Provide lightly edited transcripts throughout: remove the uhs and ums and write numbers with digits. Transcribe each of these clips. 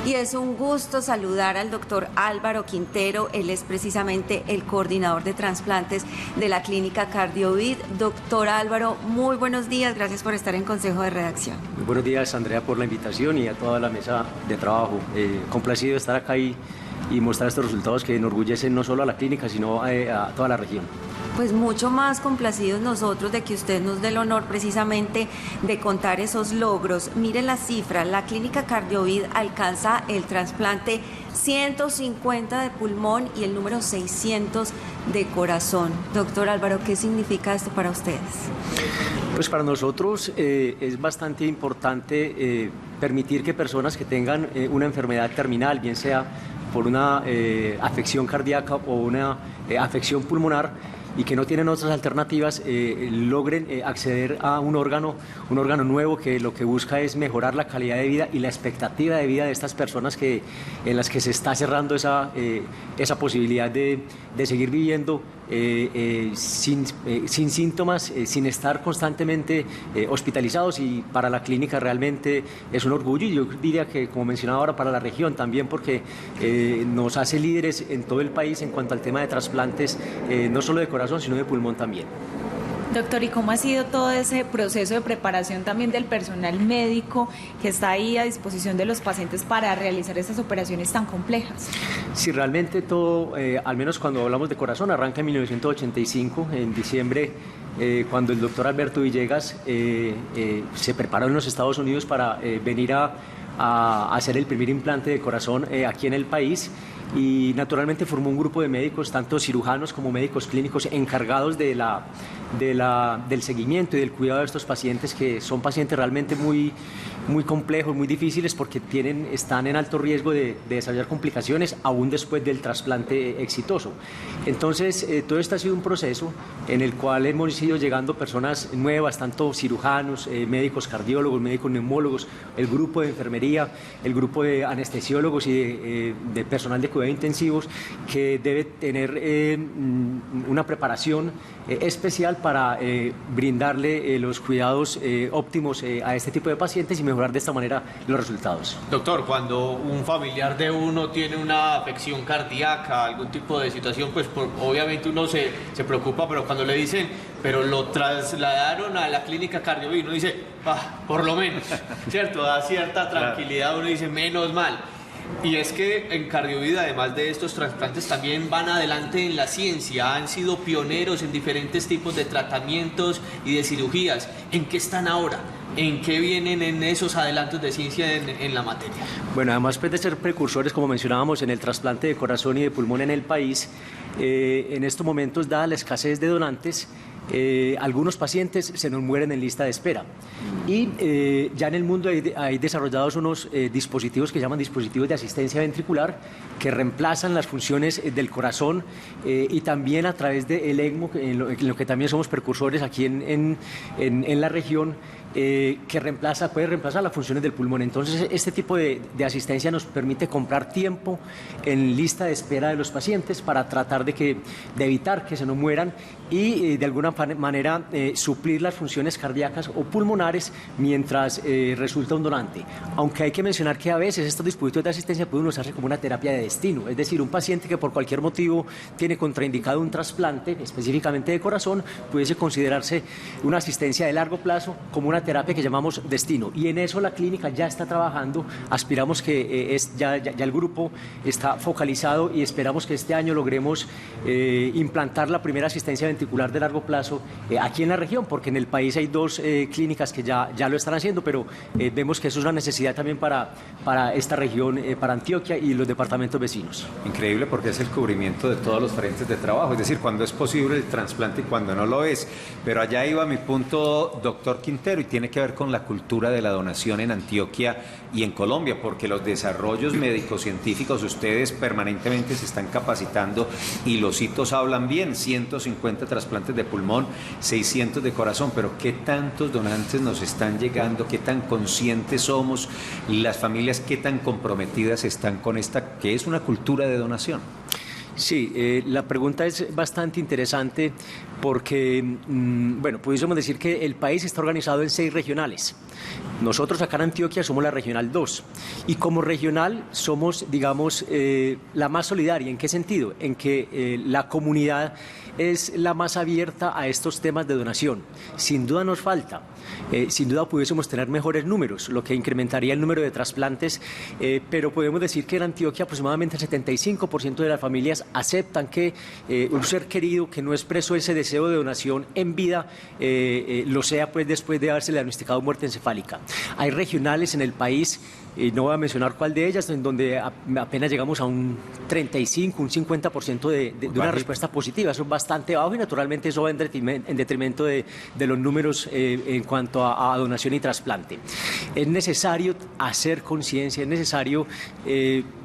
Y es un gusto saludar al doctor Álvaro Quintero. Él es precisamente el coordinador de trasplantes de la clínica Cardiovid. Doctor Álvaro, muy buenos días. Gracias por estar en Consejo de Redacción. Muy buenos días, Andrea, por la invitación y a toda la mesa de trabajo. Complacido de estar acá y mostrar estos resultados que enorgullecen no solo a la clínica, sino a toda la región. Pues mucho más complacidos nosotros de que usted nos dé el honor precisamente de contar esos logros. Miren las cifras, la clínica Cardiovid alcanza el trasplante 150 de pulmón y el número 600 de corazón. Doctor Álvaro, ¿qué significa esto para ustedes? Pues para nosotros es bastante importante permitir que personas que tengan una enfermedad terminal, bien sea por una afección cardíaca o una afección pulmonar, y que no tienen otras alternativas, logren acceder a un órgano nuevo que lo que busca es mejorar la calidad de vida y la expectativa de vida de estas personas en las que se está cerrando esa posibilidad de seguir viviendo sin síntomas, sin estar constantemente hospitalizados. Y para la clínica realmente es un orgullo, y yo diría que, como mencionaba ahora, para la región también, porque nos hace líderes en todo el país en cuanto al tema de trasplantes, no solo de corazón, sino de pulmón también. Doctor, ¿y cómo ha sido todo ese proceso de preparación también del personal médico que está ahí a disposición de los pacientes para realizar estas operaciones tan complejas? Sí, realmente todo, al menos cuando hablamos de corazón, arranca en 1985, en diciembre, cuando el doctor Alberto Villegas se preparó en los Estados Unidos para venir a hacer el primer implante de corazón aquí en el país. Y naturalmente formó un grupo de médicos, tanto cirujanos como médicos clínicos, encargados del seguimiento y del cuidado de estos pacientes, que son pacientes realmente muy complejos, muy difíciles, porque están en alto riesgo de desarrollar complicaciones aún después del trasplante exitoso. Entonces, todo esto ha sido un proceso en el cual hemos ido llegando personas nuevas, tanto cirujanos, médicos cardiólogos, médicos neumólogos, el grupo de enfermería, el grupo de anestesiólogos y de personal de cuidados intensivos, que debe tener una preparación especial para brindarle los cuidados óptimos a este tipo de pacientes y mejorar de esta manera los resultados. Doctor, cuando un familiar de uno tiene una afección cardíaca, algún tipo de situación, pues obviamente uno se preocupa, pero cuando le dicen, pero lo trasladaron a la clínica Cardiovid, uno dice, por lo menos, ¿cierto? Da cierta tranquilidad, uno dice, menos mal. Y es que en Cardiovid, además de estos trasplantes, también van adelante en la ciencia, han sido pioneros en diferentes tipos de tratamientos y de cirugías. ¿En qué están ahora? ¿En qué vienen en esos adelantos de ciencia en la materia? Bueno, además de ser precursores, como mencionábamos, en el trasplante de corazón y de pulmón en el país, en estos momentos, dada la escasez de donantes, algunos pacientes se nos mueren en lista de espera. Y ya en el mundo hay desarrollados unos dispositivos que llaman dispositivos de asistencia ventricular, que reemplazan las funciones del corazón, y también a través del ECMO, en lo que también somos precursores aquí en la región, que puede reemplazar las funciones del pulmón. Entonces, este tipo de asistencia nos permite comprar tiempo en lista de espera de los pacientes para tratar de evitar que se nos mueran y de alguna manera suplir las funciones cardíacas o pulmonares mientras resulta un donante. Aunque hay que mencionar que a veces estos dispositivos de asistencia pueden usarse como una terapia de destino, es decir, un paciente que por cualquier motivo tiene contraindicado un trasplante, específicamente de corazón, pudiese considerarse una asistencia de largo plazo como una terapia que llamamos destino, y en eso la clínica ya está trabajando. Aspiramos que ya el grupo está focalizado y esperamos que este año logremos implantar la primera asistencia ventricular de largo plazo aquí en la región, porque en el país hay dos clínicas que ya lo están haciendo, pero vemos que eso es una necesidad también para esta región, para Antioquia y los departamentos vecinos. Increíble, porque es el cubrimiento de todos los frentes de trabajo, es decir, cuando es posible el trasplante y cuando no lo es. Pero allá iba mi punto, doctor Quintero, y tiene que ver con la cultura de la donación en Antioquia y en Colombia, porque los desarrollos médicos científicos, ustedes permanentemente se están capacitando y los hitos hablan bien: 150 trasplantes de pulmón, 600 de corazón, pero ¿qué tantos donantes nos están llegando? ¿Qué tan conscientes somos? Las familias, ¿qué tan comprometidas están con esta, que es una cultura de donación? Sí, la pregunta es bastante interesante porque, bueno, pudiésemos decir que el país está organizado en 6 regionales. Nosotros acá en Antioquia somos la regional 2 y como regional somos, digamos, la más solidaria. ¿En qué sentido? En que la comunidad es la más abierta a estos temas de donación. Sin duda nos falta. Sin duda pudiésemos tener mejores números, lo que incrementaría el número de trasplantes, pero podemos decir que en Antioquia aproximadamente el 75% de las familias aceptan que un ser querido que no expresó ese deseo de donación en vida lo sea pues después de haberse diagnosticado muerte encefálica. Hay regionales en el país, no voy a mencionar cuál de ellas, en donde apenas llegamos a un 35, un 50% de una respuesta positiva. Eso es bastante bajo y naturalmente eso va en detrimento de los números en cuanto a donación y trasplante. Es necesario hacer conciencia, es necesario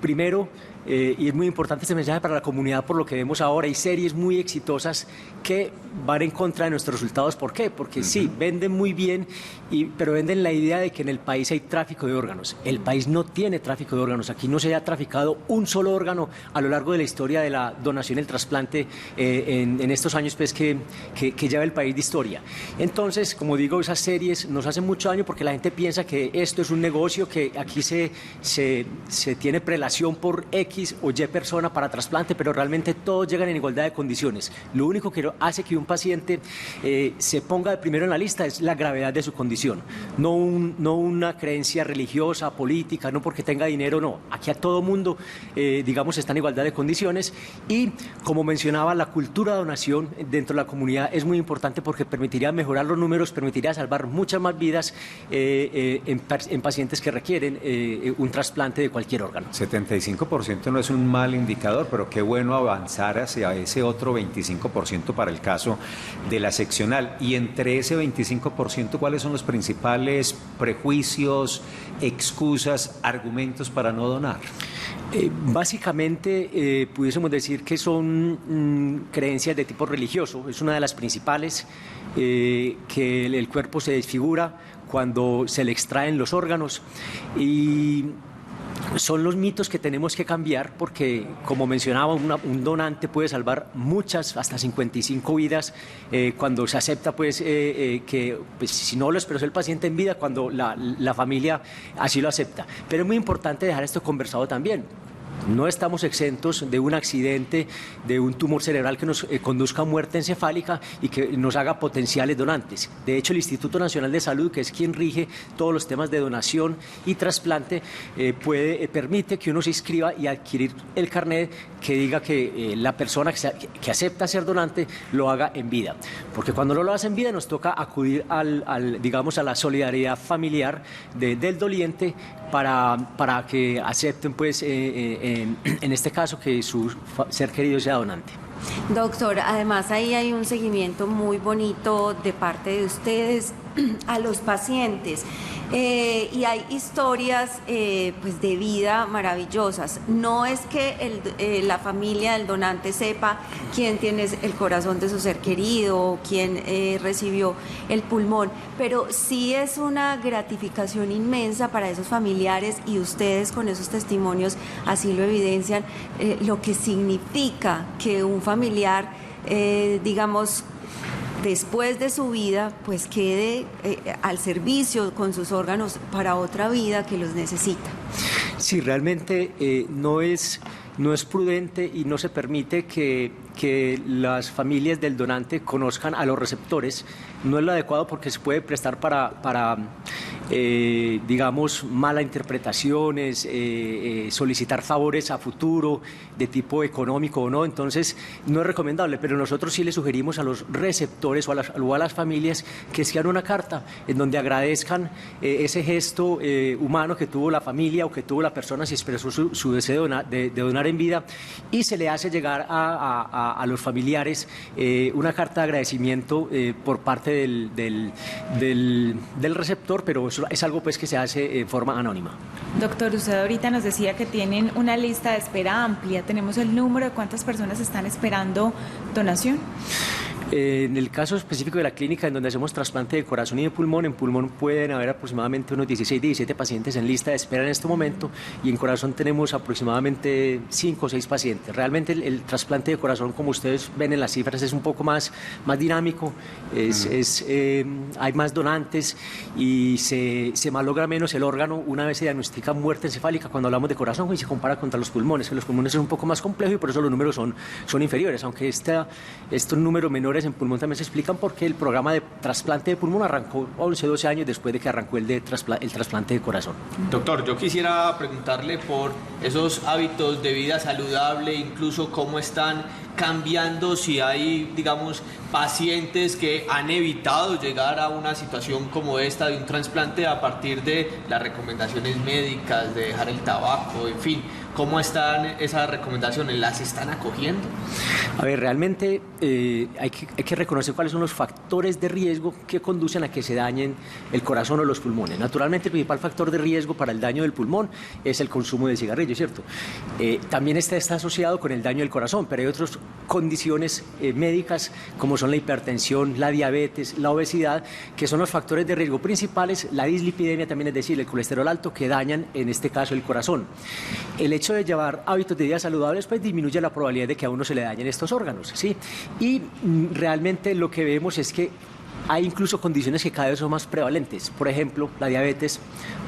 primero, y es muy importante este mensaje para la comunidad por lo que vemos ahora. Hay series muy exitosas que van en contra de nuestros resultados. ¿Por qué? Porque sí, venden muy bien, pero venden la idea de que en el país hay tráfico de órganos. El país no tiene tráfico de órganos. Aquí no se ha traficado un solo órgano a lo largo de la historia de la donación y el trasplante en estos años pues, que lleva el país de historia. Entonces, como digo, esas series nos hacen mucho daño porque la gente piensa que esto es un negocio, que aquí se tiene prelación por X o Y persona para trasplante, pero realmente todos llegan en igualdad de condiciones. Lo único que hace que un paciente se ponga de primero en la lista es la gravedad de su condición, no una creencia religiosa, política, no porque tenga dinero, no. Aquí a todo mundo, digamos, está en igualdad de condiciones y, como mencionaba, la cultura de donación dentro de la comunidad es muy importante porque permitiría mejorar los números, permitiría salvar muchas más vidas en pacientes que requieren un trasplante de cualquier órgano. 75% no es un mal indicador, pero qué bueno avanzar hacia ese otro 25% para el caso de la seccional. Y entre ese 25%, ¿cuáles son los principales prejuicios, excusas, argumentos para no donar? Básicamente, pudiésemos decir que son creencias de tipo religioso. Es una de las principales, que el cuerpo se desfigura cuando se le extraen los órganos y son los mitos que tenemos que cambiar porque, como mencionaba, un donante puede salvar muchas, hasta 55 vidas cuando se acepta pues, que pues, si no lo expresó el paciente en vida, cuando la familia así lo acepta. Pero es muy importante dejar esto conversado también. No estamos exentos de un accidente, de un tumor cerebral que nos conduzca a muerte encefálica y que nos haga potenciales donantes. De hecho, el Instituto Nacional de Salud, que es quien rige todos los temas de donación y trasplante, permite que uno se inscriba y adquirir el carnet que diga que la persona que acepta ser donante lo haga en vida. Porque cuando no lo hace en vida nos toca acudir digamos, a la solidaridad familiar del doliente para que acepten, pues, en este caso, que su ser querido sea donante. Doctor, además ahí hay un seguimiento muy bonito de parte de ustedes a los pacientes y hay historias pues de vida maravillosas. No es que la familia del donante sepa quién tiene el corazón de su ser querido o quién recibió el pulmón, pero sí es una gratificación inmensa para esos familiares y ustedes con esos testimonios así lo evidencian, lo que significa que un familiar, digamos, después de su vida, pues quede al servicio con sus órganos para otra vida que los necesita. Sí, realmente no es prudente y no se permite que las familias del donante conozcan a los receptores. No es lo adecuado porque se puede prestar para digamos, malas interpretaciones, solicitar favores a futuro de tipo económico o no. Entonces, no es recomendable, pero nosotros sí le sugerimos a los receptores o a las familias que escriban una carta en donde agradezcan ese gesto humano que tuvo la familia o que tuvo la persona si expresó su deseo de donar en vida, y se le hace llegar a los familiares una carta de agradecimiento por parte del receptor, pero eso es algo pues que se hace en forma anónima. Doctor, usted ahorita nos decía que tienen una lista de espera amplia. ¿Tenemos el número de cuántas personas están esperando donación? En el caso específico de la clínica en donde hacemos trasplante de corazón y de pulmón, en pulmón pueden haber aproximadamente unos 16, 17 pacientes en lista de espera en este momento, y en corazón tenemos aproximadamente 5 o 6 pacientes. Realmente el trasplante de corazón, como ustedes ven en las cifras, es un poco más dinámico, hay más donantes y se malogra menos el órgano una vez se diagnostica muerte encefálica cuando hablamos de corazón y se compara contra los pulmones, que los pulmones son un poco más complejos y por eso los números son inferiores, aunque estos números menores en pulmón también se explican porque el programa de trasplante de pulmón arrancó 11, 12 años después de que arrancó el trasplante de corazón. Doctor, yo quisiera preguntarle por esos hábitos de vida saludable, incluso cómo están cambiando, si hay, digamos, pacientes que han evitado llegar a una situación como esta de un trasplante a partir de las recomendaciones médicas, de dejar el tabaco, en fin. ¿Cómo están esas recomendaciones? ¿Las están acogiendo? A ver, realmente hay que reconocer cuáles son los factores de riesgo que conducen a que se dañen el corazón o los pulmones. Naturalmente, el principal factor de riesgo para el daño del pulmón es el consumo de cigarrillos, ¿cierto? También está asociado con el daño del corazón, pero hay otras condiciones médicas como son la hipertensión, la diabetes, la obesidad, que son los factores de riesgo principales, la dislipidemia también, es decir, el colesterol alto, que dañan en este caso el corazón. El hecho de llevar hábitos de vida saludables pues disminuye la probabilidad de que a uno se le dañen estos órganos, ¿sí? Y realmente lo que vemos es que hay incluso condiciones que cada vez son más prevalentes, por ejemplo la diabetes,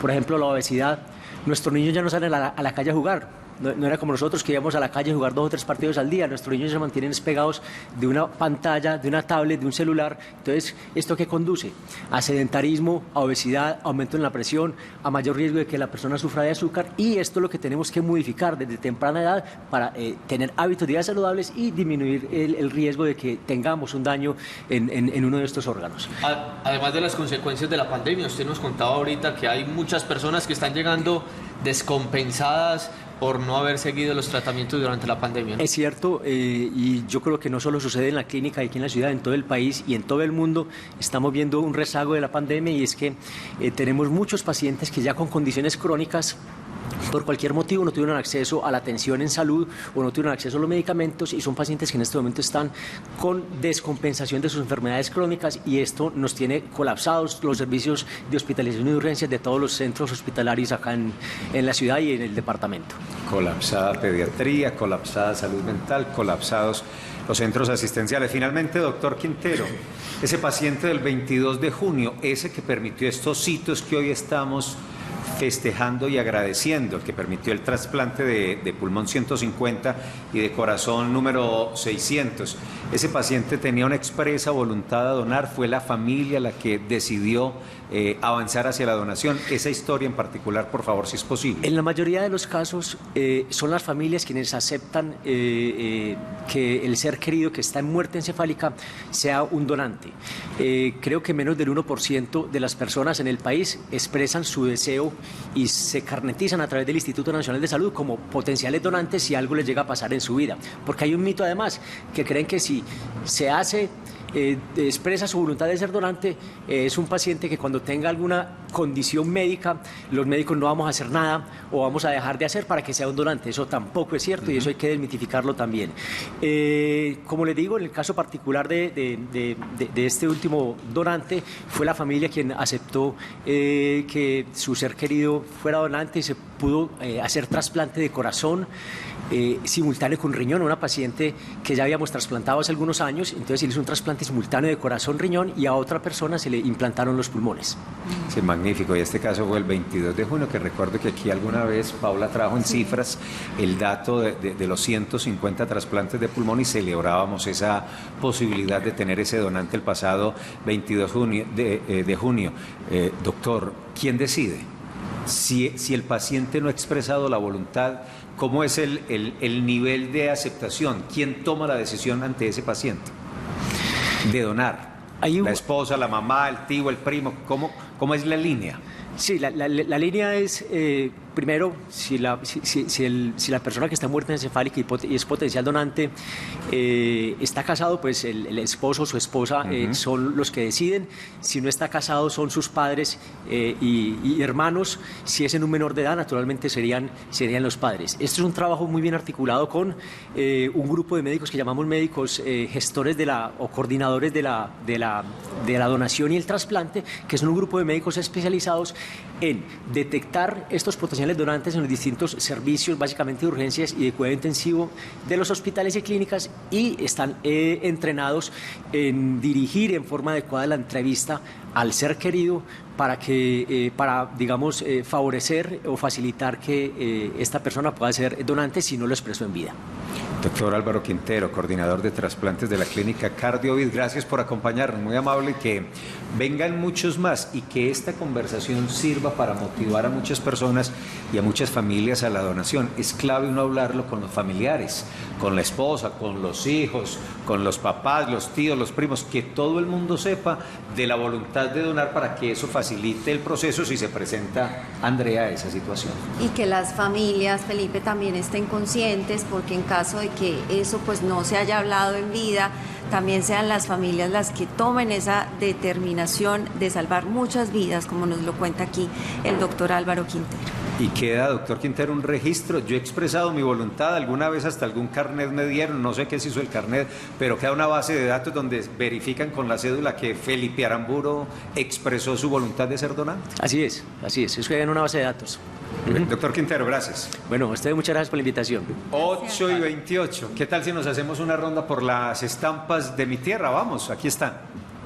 por ejemplo la obesidad. Nuestros niños ya no salen a la calle a jugar. No era como nosotros que íbamos a la calle a jugar 2 o 3 partidos al día. Nuestros niños se mantienen pegados de una pantalla, de una tablet, de un celular. Entonces, ¿esto qué conduce? A sedentarismo, a obesidad, aumento en la presión, a mayor riesgo de que la persona sufra de azúcar. Y esto es lo que tenemos que modificar desde temprana edad para tener hábitos de vida saludables y disminuir el riesgo de que tengamos un daño en uno de estos órganos. Además de las consecuencias de la pandemia, usted nos contaba ahorita que hay muchas personas que están llegando descompensadas por no haber seguido los tratamientos durante la pandemia, ¿no? Es cierto, y yo creo que no solo sucede en la clínica, aquí en la ciudad, en todo el país y en todo el mundo estamos viendo un rezago de la pandemia, y es que tenemos muchos pacientes que ya con condiciones crónicas por cualquier motivo no tuvieron acceso a la atención en salud o no tuvieron acceso a los medicamentos, y son pacientes que en este momento están con descompensación de sus enfermedades crónicas, y esto nos tiene colapsados los servicios de hospitalización y de urgencias de todos los centros hospitalarios acá en la ciudad y en el departamento. Colapsada pediatría, colapsada salud mental, colapsados los centros asistenciales. Finalmente, doctor Quintero, ese paciente del 22 de junio, ese que permitió estos hitos que hoy estamos festejando y agradeciendo, el que permitió el trasplante de pulmón 150 y de corazón número 600. Ese paciente tenía una expresa voluntad de donar, fue la familia la que decidió avanzar hacia la donación. Esa historia en particular, por favor, si es posible. En la mayoría de los casos son las familias quienes aceptan que el ser querido que está en muerte encefálica sea un donante. Creo que menos del 1% de las personas en el país expresan su deseo y se carnetizan a través del Instituto Nacional de Salud como potenciales donantes si algo les llega a pasar en su vida. Porque hay un mito además, que creen que si se hace expresa su voluntad de ser donante, es un paciente que cuando tenga alguna condición médica, los médicos no vamos a hacer nada o vamos a dejar de hacer para que sea un donante. Eso tampoco es cierto, y eso hay que desmitificarlo también. Como les digo, en el caso particular de este último donante, fue la familia quien aceptó que su ser querido fuera donante, y se pudo hacer trasplante de corazón simultáneo con riñón a una paciente que ya habíamos trasplantado hace algunos años. Entonces se le hizo un trasplante simultáneo de corazón-riñón, y a otra persona se le implantaron los pulmones. Sí, magnífico. Y este caso fue el 22 de junio, que recuerdo que aquí alguna vez Paula trajo en cifras el dato de los 150 trasplantes de pulmón, y celebrábamos esa posibilidad de tener ese donante el pasado 22 de junio. Doctor, ¿quién decide? Si el paciente no ha expresado la voluntad, ¿cómo es el nivel de aceptación? ¿Quién toma la decisión ante ese paciente de donar? ¿La esposa, la mamá, el tío, el primo? ¿Cómo es la línea? Sí, la línea es primero, si la persona que está muerta encefálica y es potencial donante está casado, pues el esposo o su esposa son los que deciden. Si no está casado, son sus padres y hermanos. Si es en un menor de edad, naturalmente serían los padres. Esto es un trabajo muy bien articulado con un grupo de médicos que llamamos médicos gestores o coordinadores de la donación y el trasplante, que son un grupo de médicos especializados en detectar estos potenciales donantes en los distintos servicios, básicamente de urgencias y de cuidado intensivo de los hospitales y clínicas, y están entrenados en dirigir en forma adecuada la entrevista al ser querido para favorecer o facilitar que esta persona pueda ser donante si no lo expresó en vida. Doctor Álvaro Quintero, coordinador de trasplantes de la clínica CardioVid, gracias por acompañarnos, muy amable, y que vengan muchos más y que esta conversación sirva para motivar a muchas personas y a muchas familias a la donación. Es clave uno hablarlo con los familiares, con la esposa, con los hijos, con los papás, los tíos, los primos, que todo el mundo sepa de la voluntad de donar para que eso facilite el proceso si se presenta, Andrea, esa situación. Y que las familias, Felipe, también estén conscientes, porque en caso de que eso pues no se haya hablado en vida, también sean las familias las que tomen esa determinación de salvar muchas vidas, como nos lo cuenta aquí el doctor Álvaro Quintero. Y queda, doctor Quintero, un registro. Yo he expresado mi voluntad, alguna vez hasta algún carnet me dieron, no sé qué se hizo el carnet, pero queda una base de datos donde verifican con la cédula que Felipe Aramburo expresó su voluntad de ser donante. Así es, eso queda en una base de datos. Doctor Quintero, gracias. Bueno, a ustedes muchas gracias por la invitación. 8:28. ¿Qué tal si nos hacemos una ronda por las estampas de mi tierra? Vamos, aquí están.